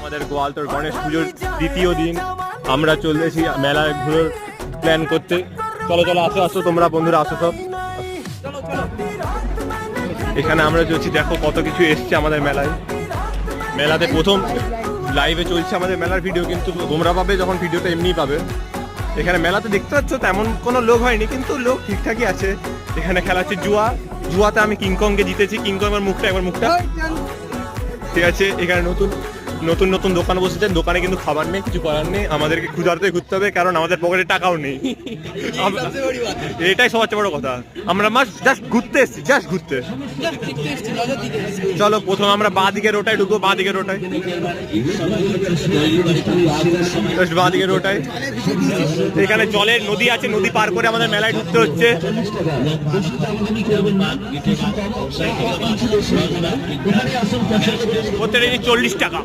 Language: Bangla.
আমাদের গোয়ালতোড় গণেশ পুজোর দ্বিতীয় দিন আমরা চলেছি মেলায় ঘুরে প্ল্যান করতে। চলো চলো আসো আসো তোমরা বন্ধুরা আসো সব। এখানে আমরা চলছি, দেখো কত কিছু এসছে আমাদের মেলায়। মেলাতে প্রথম লাইভে চলছে আমাদের মেলার ভিডিও, কিন্তু তোমরা পাবে যখন ভিডিওটা এমনিই পাবে। এখানে মেলাতে দেখতে পাচ্ছ তেমন কোনো লোক হয়নি, কিন্তু লোক ঠিকঠাকই আছে। এখানে খেলা হচ্ছে জুয়া। জুয়াতে আমি কিংকংকে জিতেছি। কিংকংয়ের মুখটা একবার মুখটা ঠিক আছে। এখানে নতুন নতুন নতুন দোকান বসেছে। দোকানে কিন্তু খাবার নেই, কিছু করার নেই, আমাদেরকে ক্ষুধার্তে ঘুরতে হবে, কারণ আমাদের পকেটে টাকাও নেই। এটাই সবচেয়ে বড় কথা। আমরা জাস্ট ঘুরতে এসেছি, জাস্ট ঘুরতে। চলো প্রথম আমরা বাঁ দিকের রোটায় ঢুকবো। বাঁ দিকের রোটায়, জাস্ট বাঁ দিকের রোটায়। এখানে জলের নদী আছে, নদী পার করে আমাদের মেলায় ঢুকতে হচ্ছে। প্রত্যেকটা 40 টাকা।